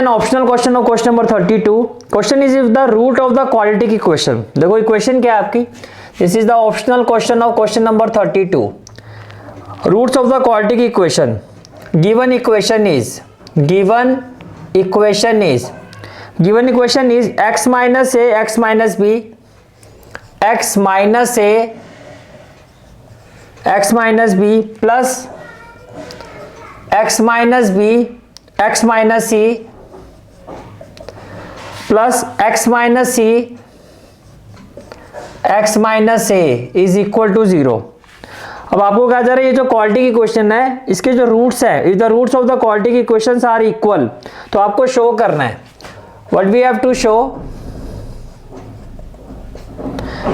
An optional question of question number 32. Question is if the root of the quadratic equation. देखो equation क्या है आपकी. This is the optional question of question number 32. Roots of the quadratic equation. Given equation is x minus a x minus b x minus a x minus b plus x minus b x minus c plus x minus c x minus a is equal to 0. अब आपको कहा जा रहा है ये जो quadratic equation है इसके जो रूट्स है, if the roots of the quadratic equations are equal, तो आपको शो करना है. What we have to show,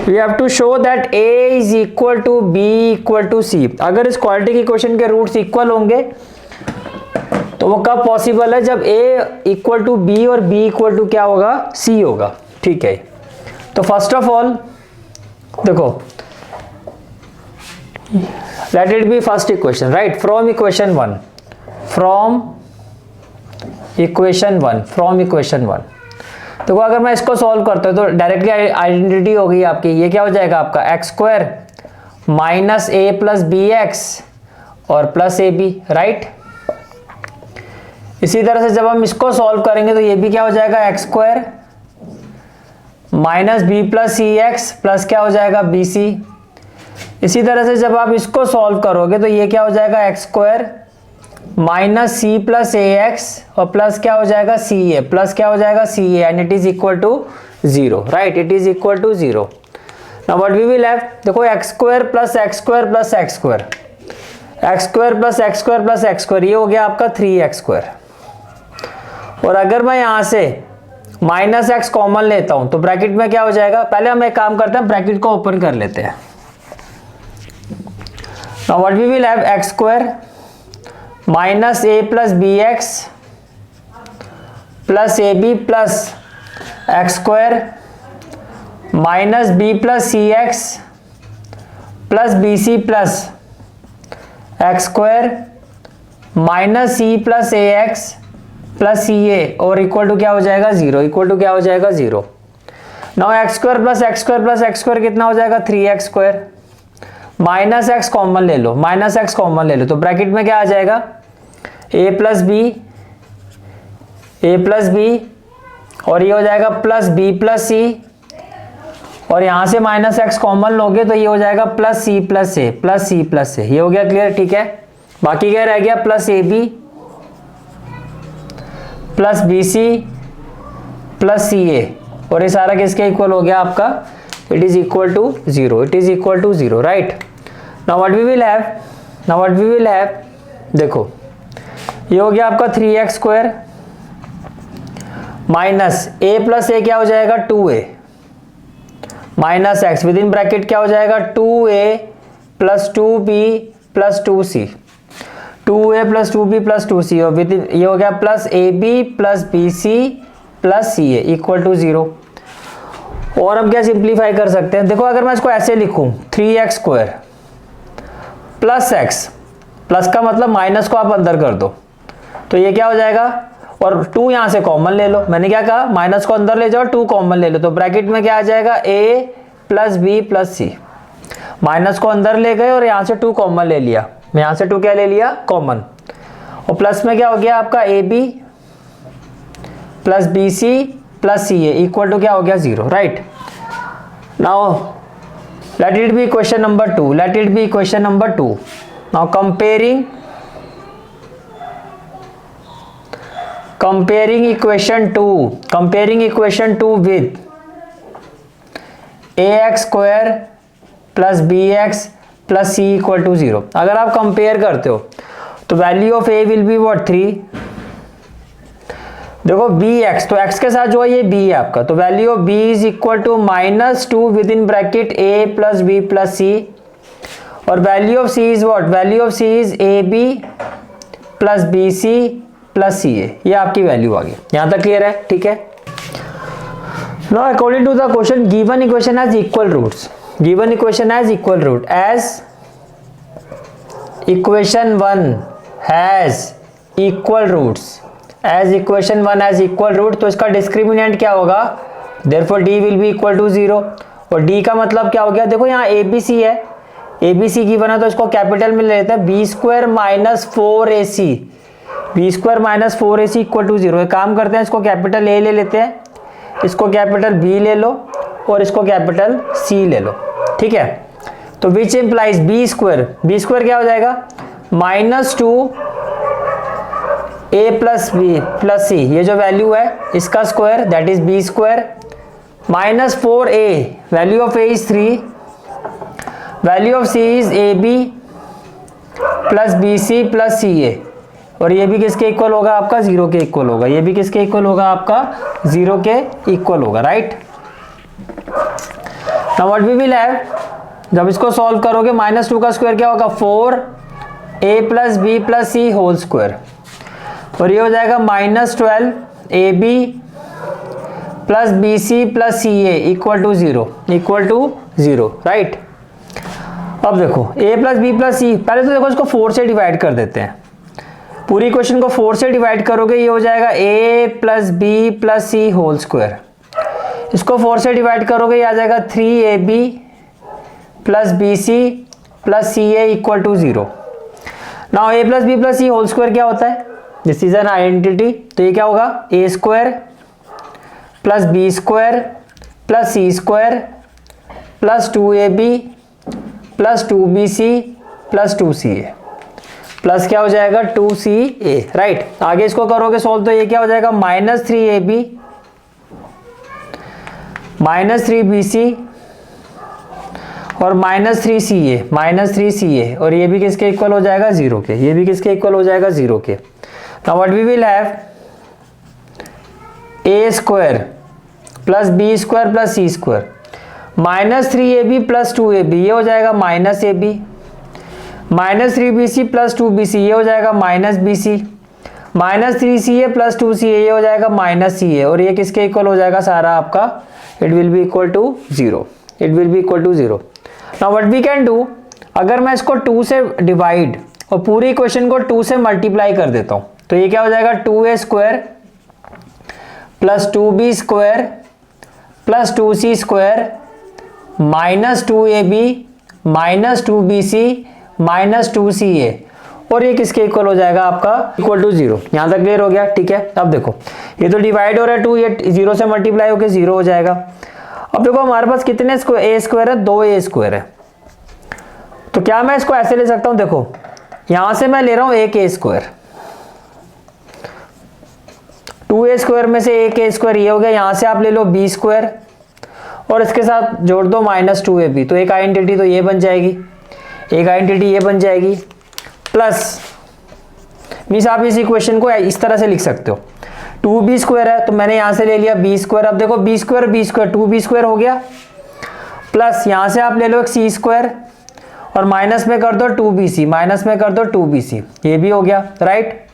we have to show that a is equal to b equal to c. अगर इस क्वाड्रेटिक इक्वेशन के roots equal होंगे तो वो कब पॉसिबल है, जब a इक्वल टू b और b इक्वल टू क्या होगा, c होगा. ठीक है, तो फर्स्ट ऑफ ऑल देखो, late it B first equation, right, from equation one. देखो अगर मैं इसको सॉल्व करता हूं तो डायरेक्टली आइडेंटिटी हो गई आपकी. ये क्या हो जाएगा आपका x square minus A plus B x और प्लस ए बी, राइट. इसी तरह से जब हम इसको सॉल्व करेंगे तो ये भी क्या हो जाएगा X square minus B plus C X plus क्या हो जाएगा बी सी. इसी तरह से जब आप इसको सॉल्व करोगे तो ये क्या हो जाएगा X square minus C plus A X और प्लस क्या हो जाएगा सी ए प्लस क्या हो जाएगा C A and it is equal to 0, right, it is equal to 0. Now what we will have, देखो X square plus X square plus X square, X square plus X square plus X square, ये हो गया आपका 3x square. और अगर मैं यहां से माइनस एक्स कॉमन लेता हूं तो ब्रैकेट में क्या हो जाएगा, पहले हम एक काम करते हैं, ब्रैकेट को ओपन कर लेते हैं. Now what we will have X square minus A plus B X plus A B plus X square minus B plus C X plus B C plus X square minus C plus A X plus C A और equal to क्या हो जाएगा 0, equal to क्या हो जाएगा 0. Now x square plus X square plus X square कितना हो जाएगा 3x square, minus x common ले लो, माइनस एक्स कॉमन ले लो तो ब्रैकेट में क्या आ जाएगा a प्लस बी और ये हो जाएगा प्लस b प्लस सी और यहां से माइनस एक्स कॉमन लोगे तो ये हो जाएगा प्लस सी प्लस ए प्लस सी प्लस ए. ये हो गया क्लियर, ठीक है. बाकी क्या रह गया plus A B plus B C plus C A और ये सारा किसके इक्वल हो गया आपका, it is equal to 0, it is equal to 0, right. Now what we will have, देखो ये हो गया आपका 3x square minus a plus A क्या हो जाएगा 2a minus X with in bracket क्या हो जाएगा 2a plus 2b plus 2c, 2a plus 2b plus 2c और विद इन ये हो गया plus ab plus bc plus ca equal to 0. और हम क्या सिंप्लीफाई कर सकते हैं, देखो अगर मैं इसको ऐसे लिखूं 3x square plus x, plus का मतलब माइनस को आप अंदर कर दो तो ये क्या हो जाएगा, और 2 यहां से कॉमन ले लो, मैंने क्या कहा माइनस को अंदर ले जाओ 2 कॉमन ले लो तो ब्रैकेट में क्या आ जाएगा a plus b plus c. Minus को अंदर ले गए और यहां से 2 कॉमन ले लिया, मैं यहां से 2 क्या ले लिया कॉमन और प्लस में क्या हो गया आपका ab plus bc plus ca equal to क्या हो गया 0, right. Now let it be question number 2. Now comparing equation 2 with ax square plus bx plus c equal to 0. अगर आप कंपेयर करते हो तो value of a will be what 3. देखो bx तो x के साथ जो है ये b है आपका, तो value of b is equal to -2 with in bracket a plus b plus c और value of c is what, value of c is ab plus bc plus ca. ये आपकी वैल्यू आ गई, यहां तक क्लियर है, ठीक है. Now according to the question given equation has equal roots, as equation 1 has equal roots as equation 1 has equal root, तो इसका डिस्क्रिमिनेंट क्या होगा, therefore d will be equal to 0। और d का मतलब क्या हो गया, देखो यहाँ ABC है, ABC की बना तो इसको कैपिटल में ले लेते हैं, b square minus 4AC, b square minus 4AC equal to 0। एक काम करते हैं, इसको कैपिटल A ले लेते हैं, इसको कैपिटल B ले लो और इसको कैपिटल C ले लो, ठीक है। तो विच इम्प्लाइज b स्क्वायर क्या हो जाएगा, -2 a प्लस बी प्लस सी, ये जो वैल्यू है इसका square that is b square, -4a, value of a is 3, value of c is ab plus bc plus ca, और ये भी किसके इक्वल होगा, आपका 0 के इक्वल होगा, ये भी किसके इक्वल होगा, आपका 0 के इक्वल होगा, right. Now what we will have, जब इसको सॉल्व करोगे -2 का स्क्वायर क्या होगा, 4a plus b plus c whole square, और ये हो जाएगा -12 ab plus bc plus ca equal to 0, right. अब देखो a plus b plus c, पहले तो देखो इसको 4 से डिवाइड कर देते हैं, पूरी क्वेश्चन को 4 से डिवाइड करोगे ये हो जाएगा a plus b plus c whole square, इसको 4 से डिवाइड करोगे ये आ जाएगा 3ab plus bc plus ca equal to 0। Now a plus b plus c whole square क्या होता है, दिस इज एन आइडेंटिटी, तो ये क्या होगा, a square plus b square plus c square plus 2ab plus 2bc plus 2ca plus क्या हो जाएगा 2ca, राइट। आगे इसको करोगे सॉल्व तो ये क्या हो जाएगा, -3ab -3bc और -3ca, और ये भी किसके इक्वल हो जाएगा, 0 के, ये भी किसके इक्वल हो जाएगा, 0 के। Now what we will have, a square plus b square plus c square, -3ab plus 2ab, ये हो जाएगा -ab, -3bc प्लस 2bc, ये हो जाएगा -bc, -3ca प्लस 2ca, ये हो जाएगा -ca, और ये किसके इक्वल हो जाएगा सारा आपका, it will be equal to 0, it will be equal to 0। Now what we can do, अगर मैं इसको 2 से डिवाइड और पूरी क्वेश्चन को 2 से मल्टीप्लाई कर देता हूं, तो ये क्या हो जाएगा, 2a square plus 2b square plus 2c square -2ab minus 2bc minus 2ca, और ये किसके इक्वल हो जाएगा, आपका इक्वल टू 0। यहां तक क्लियर हो गया, ठीक है। अब देखो ये तो डिवाइड हो रहा है 2, ये 0 से मल्टीप्लाई होकर 0 हो जाएगा। अब देखो हमारे पास कितने a स्क्वायर है, 2a स्क्वायर है, तो क्या मैं इसको ऐसे ले सकता हूं, देखो यहां से मैं ले रहा हूं 1a स्क्वायर, 2a स्क्वायर में से 1a स्क्वायर ये हो गया, यहां से आप ले लो b स्क्वायर और इसके साथ जोड़ दो -2ab, तो एक आइडेंटिटी तो ये बन जाएगी, एक आइडेंटिटी ये बन जाएगी, प्लस मीन्स आप इस इक्वेशन को इस तरह से लिख सकते हो, 2b स्क्वायर है तो मैंने यहां से ले लिया b स्क्वायर, अब देखो b स्क्वायर 2b स्क्वायर हो गया, प्लस यहां से आप ले लो एक c स्क्वायर और माइनस में कर दो 2bc, माइनस में कर दो 2bc, ये भी हो गया, राइट।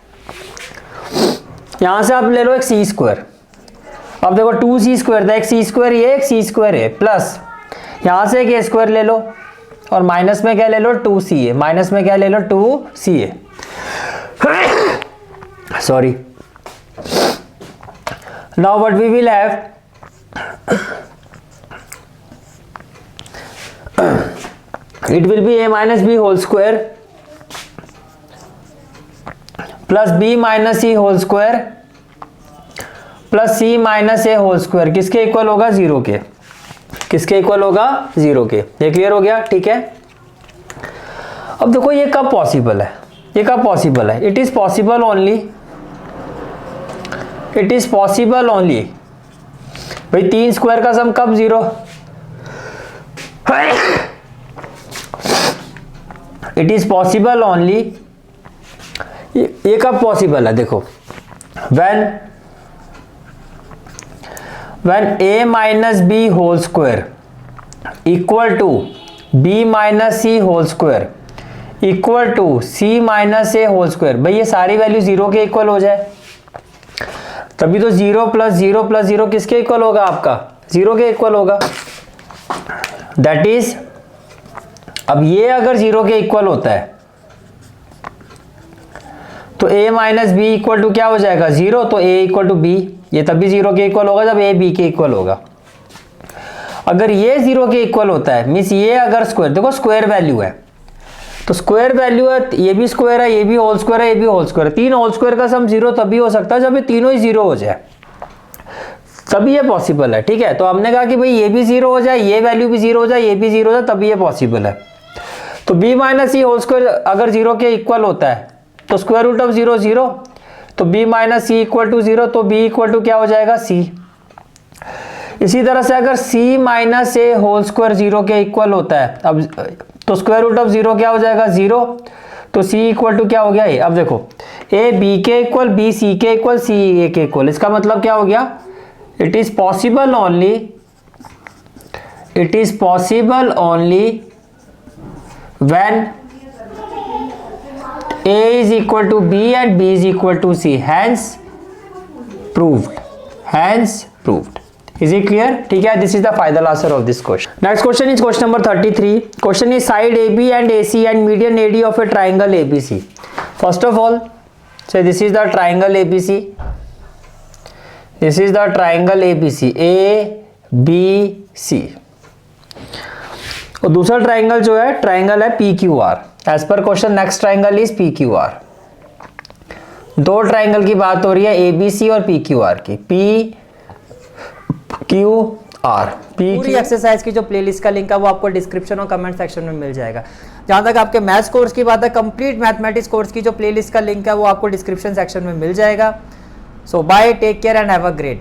यहां से आप ले लो एक c स्क्वायर, अब देखो 2c स्क्वायर था, एक c स्क्वायर ये, एक c स्क्वायर है, प्लस यहां से एक a स्क्वायर ले लो और माइनस में क्या ले लो 2ca, माइनस में क्या ले लो 2ca, sorry. Now what we will have, it will be a minus b whole square plus b minus c whole square plus c minus a whole square, किसके इक्वल होगा, 0 के, किसके इक्वल होगा, 0 के। ये क्लियर हो गया, ठीक है। अब देखो ये कब पॉसिबल है, ये कब पॉसिबल है, it is possible only, it is possible only, भाई 3 स्क्वायर का सम कब 0, इट इज पॉसिबल ओनली, ये कब पॉसिबल है, देखो when a minus b whole square equal to b minus c whole square equal to c minus a whole square, भाई ये सारी वैल्यू 0 के इक्वल हो जाए, तभी तो 0 प्लस 0 प्लस 0 किसके इक्वल होगा, आपका 0 के इक्वल होगा, दैट इज, अब ये अगर 0 के इक्वल होता है तो a minus b equal to क्या हो जाएगा 0, तो a इक्वल टू बी, ये तभी 0 के इक्वल होगा जब a b के इक्वल होगा। अगर ये 0 के इक्वल होता है मीन्स ये अगर स्क्वायर, देखो स्क्वायर वैल्यू है, तो स्क्वायर वैल्यू है, ये भी स्क्वायर है, ये भी होल स्क्वायर है, ये भी होल स्क्वायर है, तीन होल स्क्वायर का सम 0 तभी हो सकता है जब ये तीनों ही 0 हो जाए, तभी ये पॉसिबल है। ठीक है, तो हमने कहा कि भाई ये भी 0 हो जाए, ये वैल्यू भी 0 हो जाए, ये भी 0 हो जाए, तभी ये पॉसिबल है। तो b माइनस सी होल स्क्वायर अगर 0 के इक्वल होता है तो स्क्वायर रूट ऑफ 0 0, तो b minus c equal to 0, तो b इक्वल टू क्या हो जाएगा c। इसी तरह से अगर c माइनस ए होल स्क्वायर 0 के इक्वल होता है, अब तो स्क्वायर रूट ऑफ 0 क्या हो जाएगा 0, तो c इक्वल टू क्या हो गया, अब देखो a b के इक्वल, b c के इक्वल, c a के इक्वल, इसका मतलब क्या हो गया, it is possible only when a is equal to b and b is equal to c, hence proved, is it clear? ठीक है, this is the final answer of this question. Next question is question number 33. Question is side AB and AC and median AD of a triangle ABC. First of all, so this is the triangle ABC, this is the triangle ABC, A B C, और दूसरा triangle जो है triangle है P Q R. As per question next triangle is P Q R. दो triangle की बात हो रही है, ए बी सी और पी क्यू आर की। पी क्यू आर, पूरी एक्सरसाइज की जो प्लेलिस्ट का लिंक है वो आपको डिस्क्रिप्शन और कमेंट सेक्शन में मिल जाएगा। जहां तक आपके मैथ्स कोर्स की बात है, कंप्लीट मैथमेटिक्स कोर्स की जो प्लेलिस्ट का लिंक है वो आपको डिस्क्रिप्शन सेक्शन में मिल जाएगा। So bye, take care and have a great day.